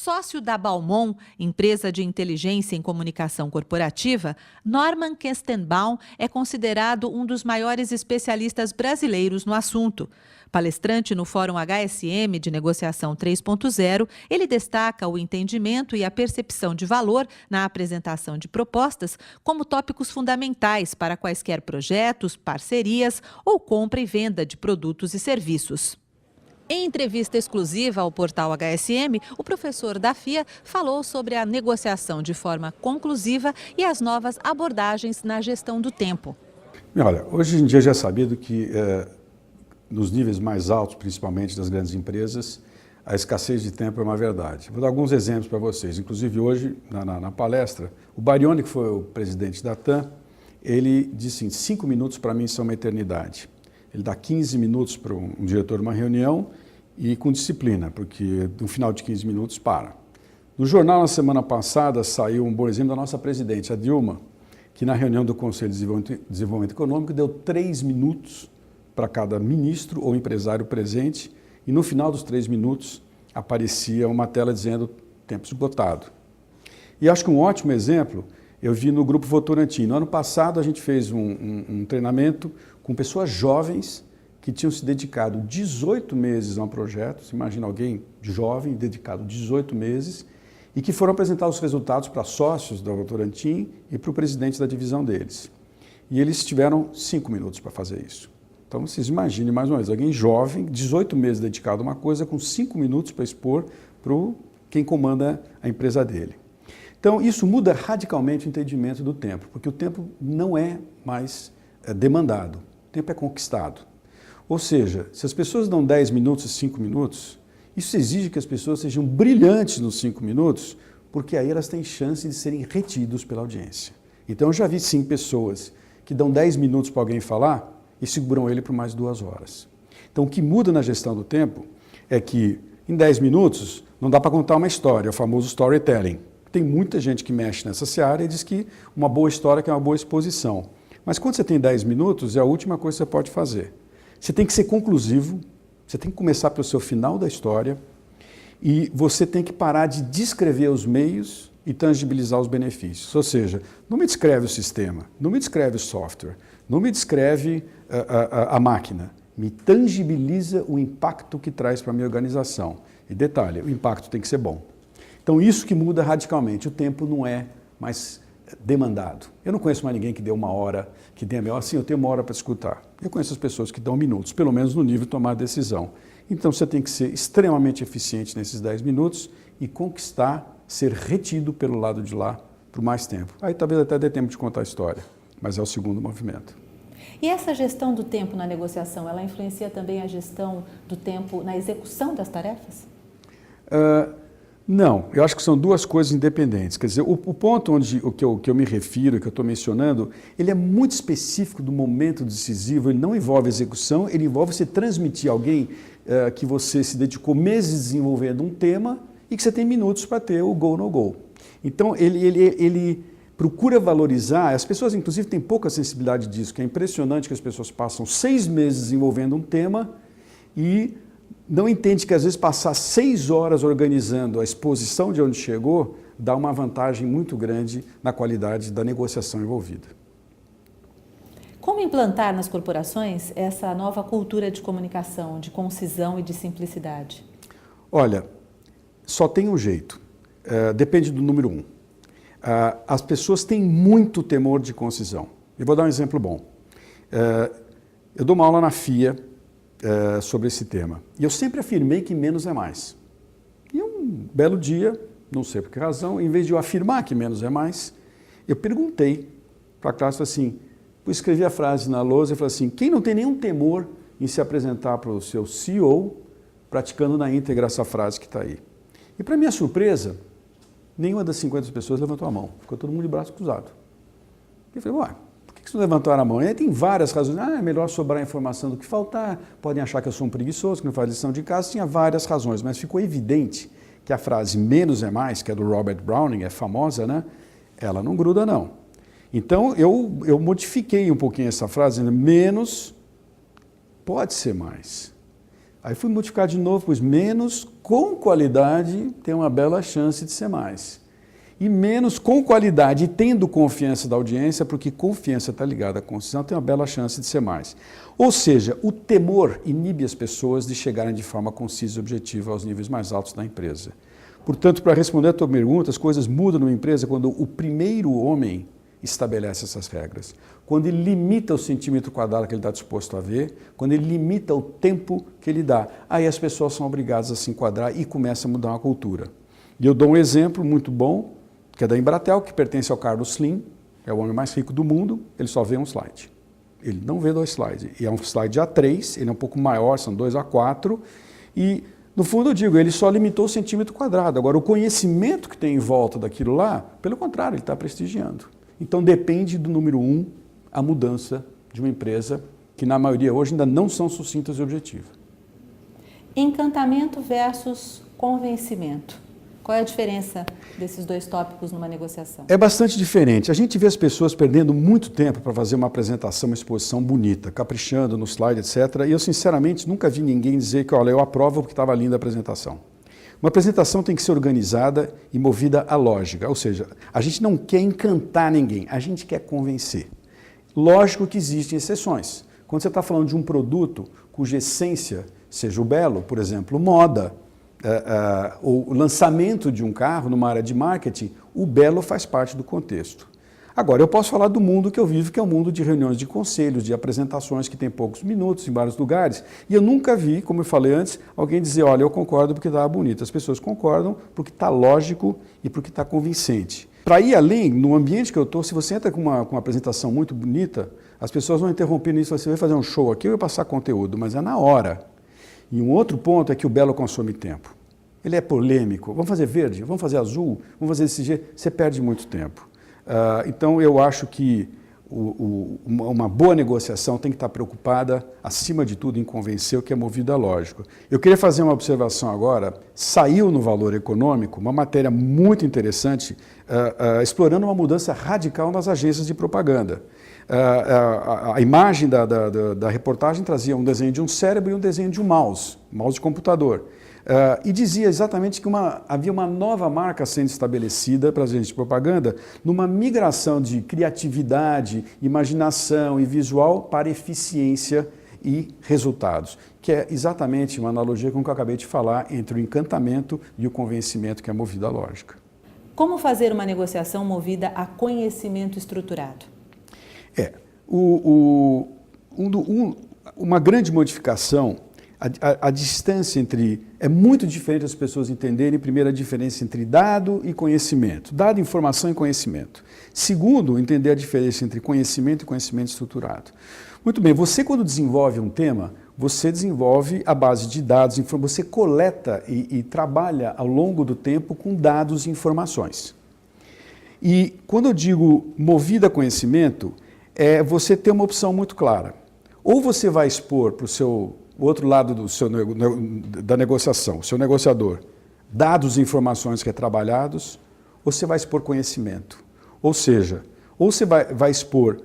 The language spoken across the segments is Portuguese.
Sócio da Balmon, empresa de inteligência em comunicação corporativa, Norman Kestenbaum é considerado um dos maiores especialistas brasileiros no assunto. Palestrante no Fórum HSM de Negociação 3.0, ele destaca o entendimento e a percepção de valor na apresentação de propostas como tópicos fundamentais para quaisquer projetos, parcerias ou compra e venda de produtos e serviços. Em entrevista exclusiva ao portal HSM, o professor da FIA falou sobre a negociação de forma conclusiva e as novas abordagens na gestão do tempo. Olha, hoje em dia já é sabido que nos níveis mais altos, principalmente das grandes empresas, a escassez de tempo é uma verdade. Vou dar alguns exemplos para vocês. Inclusive hoje, na palestra, o Barioni, que foi o presidente da TAM, ele disse: 5 minutos para mim são uma eternidade. Ele dá 15 minutos para um diretor de uma reunião e com disciplina, porque no final de 15 minutos para. No jornal, na semana passada, saiu um bom exemplo da nossa presidente, a Dilma, que na reunião do Conselho de Desenvolvimento Econômico deu 3 minutos para cada ministro ou empresário presente e no final dos 3 minutos aparecia uma tela dizendo tempo esgotado. E acho que um ótimo exemplo eu vi no Grupo Votorantim. No ano passado a gente fez um treinamento com pessoas jovens que tinham se dedicado 18 meses a um projeto. Você imagina alguém jovem, dedicado 18 meses, e que foram apresentar os resultados para sócios da Votorantim e para o presidente da divisão deles. E eles tiveram 5 minutos para fazer isso. Então vocês imaginem mais uma vez, alguém jovem, 18 meses dedicado a uma coisa, com 5 minutos para expor para quem comanda a empresa dele. Então isso muda radicalmente o entendimento do tempo, porque o tempo não é mais demandado, o tempo é conquistado. Ou seja, se as pessoas dão 10 minutos e 5 minutos, isso exige que as pessoas sejam brilhantes nos 5 minutos, porque aí elas têm chance de serem retidos pela audiência. Então eu já vi sim pessoas que dão 10 minutos para alguém falar e seguram ele por mais 2 horas. Então o que muda na gestão do tempo é que em 10 minutos não dá para contar uma história, é o famoso storytelling. Tem muita gente que mexe nessa seara e diz que uma boa história é uma boa exposição. Mas quando você tem 10 minutos, é a última coisa que você pode fazer. Você tem que ser conclusivo, você tem que começar pelo seu final da história e você tem que parar de descrever os meios e tangibilizar os benefícios. Ou seja, não me descreve o sistema, não me descreve o software, não me descreve a máquina, me tangibiliza o impacto que traz para a minha organização. E detalhe, o impacto tem que ser bom. Então isso que muda radicalmente, o tempo não é mais demandado. Eu não conheço mais ninguém que dê 1 hora, que dê meia hora. Sim, eu tenho 1 hora para escutar. Eu conheço as pessoas que dão minutos, pelo menos no nível de tomar decisão. Então você tem que ser extremamente eficiente nesses 10 minutos e conquistar, ser retido pelo lado de lá por mais tempo. Aí talvez até dê tempo de contar a história, mas é o segundo movimento. E essa gestão do tempo na negociação, ela influencia também a gestão do tempo na execução das tarefas? Não, eu acho que são 2 coisas independentes. Quer dizer, o ponto onde que eu me refiro, que eu estou mencionando, ele é muito específico do momento decisivo, ele não envolve execução, ele envolve você transmitir a alguém que você se dedicou meses desenvolvendo um tema e que você tem minutos para ter o go, no go. Então, ele procura valorizar, as pessoas inclusive têm pouca sensibilidade disso, que é impressionante que as pessoas passam 6 meses desenvolvendo um tema e não entende que às vezes passar 6 horas organizando a exposição de onde chegou dá uma vantagem muito grande na qualidade da negociação envolvida. Como implantar nas corporações essa nova cultura de comunicação, de concisão e de simplicidade? Olha, só tem um jeito, depende do número 1. As pessoas têm muito temor de concisão. Eu vou dar um exemplo bom. Eu dou uma aula na FIA sobre esse tema. E eu sempre afirmei que menos é mais. E um belo dia, não sei por que razão, em vez de eu afirmar que menos é mais, eu perguntei para a classe assim, eu escrevi a frase na lousa e falei assim, quem não tem nenhum temor em se apresentar para o seu CEO praticando na íntegra essa frase que está aí? E para minha surpresa, nenhuma das 50 pessoas levantou a mão, ficou todo mundo de braço cruzado. E eu falei, ué, por que vocês não levantaram a mão? E aí tem várias razões, é melhor sobrar informação do que faltar, podem achar que eu sou um preguiçoso, que não faz lição de casa, tinha várias razões, mas ficou evidente que a frase menos é mais, que é do Robert Browning, é famosa, né? Ela não gruda não. Então eu modifiquei um pouquinho essa frase, dizendo, menos pode ser mais. Aí fui multiplicar de novo, pois menos com qualidade tem uma bela chance de ser mais. E menos com qualidade e tendo confiança da audiência, porque confiança está ligada à concisão, tem uma bela chance de ser mais. Ou seja, o temor inibe as pessoas de chegarem de forma concisa e objetiva aos níveis mais altos da empresa. Portanto, para responder a tua pergunta, as coisas mudam numa empresa quando o primeiro homem estabelece essas regras. Quando ele limita o centímetro quadrado que ele está disposto a ver, quando ele limita o tempo que ele dá. Aí as pessoas são obrigadas a se enquadrar e começa a mudar uma cultura. E eu dou um exemplo muito bom, que é da Embratel, que pertence ao Carlos Slim, é o homem mais rico do mundo, ele só vê um slide. Ele não vê 2 slides. E é um slide A3, ele é um pouco maior, são 2 A4, e no fundo eu digo, ele só limitou o centímetro quadrado. Agora, o conhecimento que tem em volta daquilo lá, pelo contrário, ele está prestigiando. Então depende do número 1, a mudança de uma empresa, que na maioria hoje ainda não são sucintas e objetivas. Encantamento versus convencimento. Qual é a diferença desses 2 tópicos numa negociação? É bastante diferente. A gente vê as pessoas perdendo muito tempo para fazer uma apresentação, uma exposição bonita, caprichando no slide, etc. E eu, sinceramente, nunca vi ninguém dizer que, olha, eu aprovo porque estava linda a apresentação. Uma apresentação tem que ser organizada e movida à lógica. Ou seja, a gente não quer encantar ninguém, a gente quer convencer. Lógico que existem exceções. Quando você está falando de um produto cuja essência seja o belo, por exemplo, moda, o lançamento de um carro numa área de marketing, o belo faz parte do contexto. Agora, eu posso falar do mundo que eu vivo, que é o mundo de reuniões de conselhos, de apresentações que tem poucos minutos em vários lugares, e eu nunca vi, como eu falei antes, alguém dizer, olha, eu concordo porque estava bonito. As pessoas concordam porque está lógico e porque está convincente. Para ir além, no ambiente que eu estou, se você entra com uma apresentação muito bonita, as pessoas vão interromper nisso, você vai fazer um show aqui, eu vou passar conteúdo, mas é na hora. E um outro ponto é que o belo consome tempo. Ele é polêmico. Vamos fazer verde? Vamos fazer azul? Vamos fazer desse jeito? Você perde muito tempo. Então, eu acho que uma boa negociação tem que estar preocupada, acima de tudo, em convencer o que é movido a lógico. Eu queria fazer uma observação agora. Saiu no Valor Econômico uma matéria muito interessante, explorando uma mudança radical nas agências de propaganda. A imagem da reportagem trazia um desenho de um cérebro e um desenho de um mouse de computador. E dizia exatamente que havia uma nova marca sendo estabelecida para as agências de propaganda numa migração de criatividade, imaginação e visual para eficiência e resultados, que é exatamente uma analogia com o que eu acabei de falar entre o encantamento e o convencimento que é movido à lógica. Como fazer uma negociação movida a conhecimento estruturado? Uma grande modificação, a distância entre... É muito diferente as pessoas entenderem, primeiro, a diferença entre dado e conhecimento. Dado, informação e conhecimento. Segundo, entender a diferença entre conhecimento e conhecimento estruturado. Muito bem, você quando desenvolve um tema, você desenvolve a base de dados, você coleta e trabalha ao longo do tempo com dados e informações. E quando eu digo movida a conhecimento, é você ter uma opção muito clara. Ou você vai expor para o outro lado da negociação, o seu negociador, dados e informações retrabalhados, ou você vai expor conhecimento. Ou seja, ou você vai expor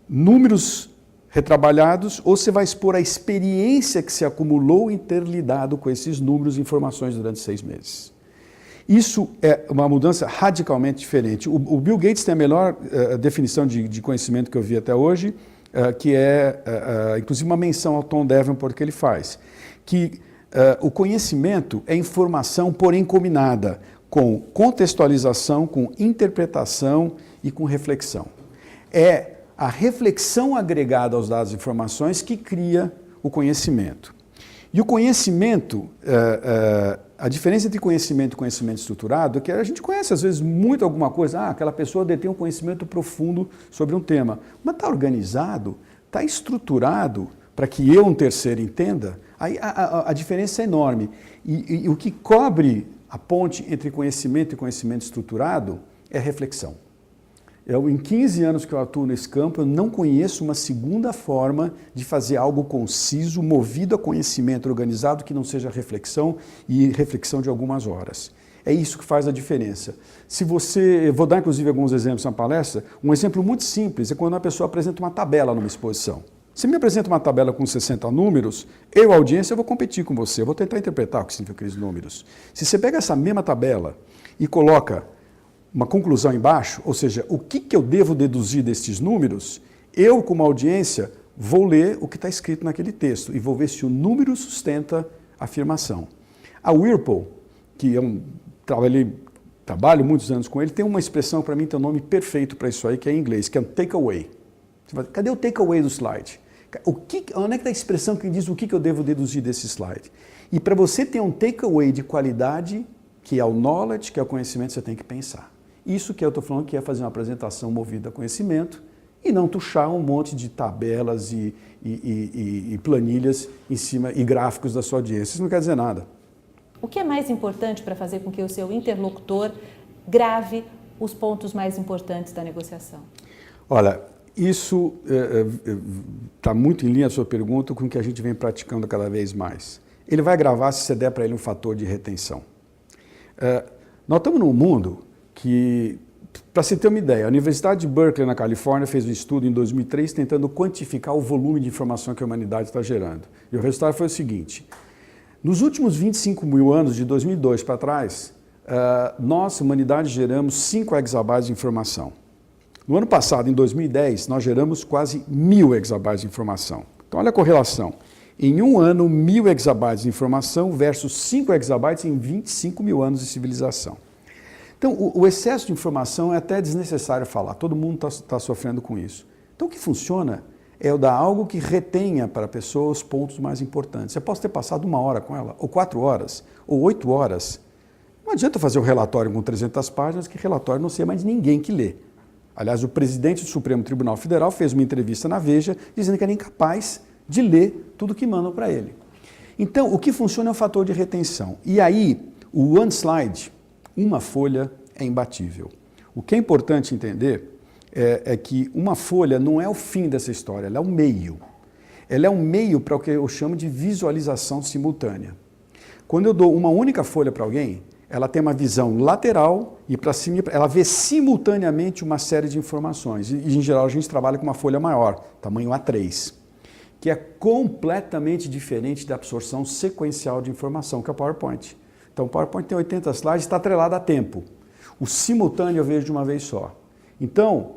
números retrabalhados, ou você vai expor a experiência que se acumulou em ter lidado com esses números e informações durante 6 meses. Isso é uma mudança radicalmente diferente. O Bill Gates tem a melhor definição de conhecimento que eu vi até hoje, que é, inclusive, uma menção ao Tom Davenport que ele faz, que o conhecimento é informação, porém combinada com contextualização, com interpretação e com reflexão. É a reflexão agregada aos dados e informações que cria o conhecimento. E o conhecimento, a diferença entre conhecimento e conhecimento estruturado é que a gente conhece, às vezes, muito alguma coisa. Aquela pessoa detém um conhecimento profundo sobre um tema. Mas está organizado, está estruturado para que eu, um terceiro, entenda. Aí a diferença é enorme. E o que cobre a ponte entre conhecimento e conhecimento estruturado é reflexão. Em 15 anos que eu atuo nesse campo, eu não conheço uma segunda forma de fazer algo conciso, movido a conhecimento organizado, que não seja reflexão e reflexão de algumas horas. É isso que faz a diferença. Eu vou dar inclusive alguns exemplos na palestra. Um exemplo muito simples é quando uma pessoa apresenta uma tabela numa exposição. Se me apresenta uma tabela com 60 números, eu, audiência, vou competir com você, eu vou tentar interpretar o que significam aqueles números. Se você pega essa mesma tabela e coloca uma conclusão embaixo, ou seja, o que eu devo deduzir destes números, eu, como audiência, vou ler o que está escrito naquele texto e vou ver se o número sustenta a afirmação. A Whirlpool, que trabalho muitos anos com ele, tem uma expressão, para mim, tem um nome perfeito para isso aí, que é em inglês, que é um takeaway. Cadê o takeaway do slide? Onde é que está a expressão que diz o que eu devo deduzir desse slide? E para você ter um takeaway de qualidade, que é o knowledge, que é o conhecimento, você tem que pensar. Isso que eu estou falando que é fazer uma apresentação movida a conhecimento e não tuchar um monte de tabelas e planilhas em cima e gráficos da sua audiência. Isso não quer dizer nada. O que é mais importante para fazer com que o seu interlocutor grave os pontos mais importantes da negociação? Olha, isso está muito em linha a sua pergunta com o que a gente vem praticando cada vez mais. Ele vai gravar se você der para ele um fator de retenção. Nós estamos num mundo que, para você ter uma ideia, a Universidade de Berkeley, na Califórnia, fez um estudo em 2003 tentando quantificar o volume de informação que a humanidade está gerando. E o resultado foi o seguinte: nos últimos 25 mil anos, de 2002 para trás, nós, humanidade, geramos 5 exabytes de informação. No ano passado, em 2010, nós geramos quase 1.000 exabytes de informação. Então, olha a correlação. Em um ano, 1.000 exabytes de informação versus 5 exabytes em 25 mil anos de civilização. Então, o excesso de informação é até desnecessário falar, todo mundo está sofrendo com isso. Então, o que funciona é eu dar algo que retenha para a pessoa os pontos mais importantes. Eu posso ter passado 1 hora com ela, ou 4 horas, ou 8 horas. Não adianta fazer um relatório com 300 páginas, que relatório não sei mais ninguém que lê. Aliás, o presidente do Supremo Tribunal Federal fez uma entrevista na Veja dizendo que era incapaz de ler tudo que mandam para ele. Então, o que funciona é o fator de retenção. E aí, o one slide, uma folha, é imbatível. O que é importante entender é que uma folha não é o fim dessa história, ela é o meio. Ela é um meio para o que eu chamo de visualização simultânea. Quando eu dou uma única folha para alguém, ela tem uma visão lateral e para cima, ela vê simultaneamente uma série de informações. E, em geral, a gente trabalha com uma folha maior, tamanho A3, que é completamente diferente da absorção sequencial de informação, que é o PowerPoint. Então, o PowerPoint tem 80 slides, está atrelado a tempo. O simultâneo eu vejo de uma vez só. Então,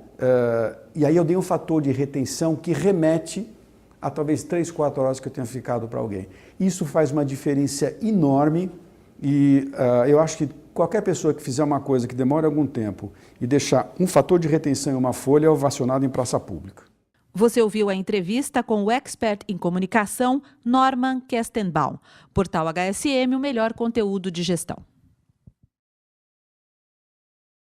e aí eu dei um fator de retenção que remete a talvez 3, 4 horas que eu tenha ficado para alguém. Isso faz uma diferença enorme e eu acho que qualquer pessoa que fizer uma coisa que demore algum tempo e deixar um fator de retenção em uma folha é ovacionado em praça pública. Você ouviu a entrevista com o expert em comunicação Norman Kestenbaum. Portal HSM, o melhor conteúdo de gestão.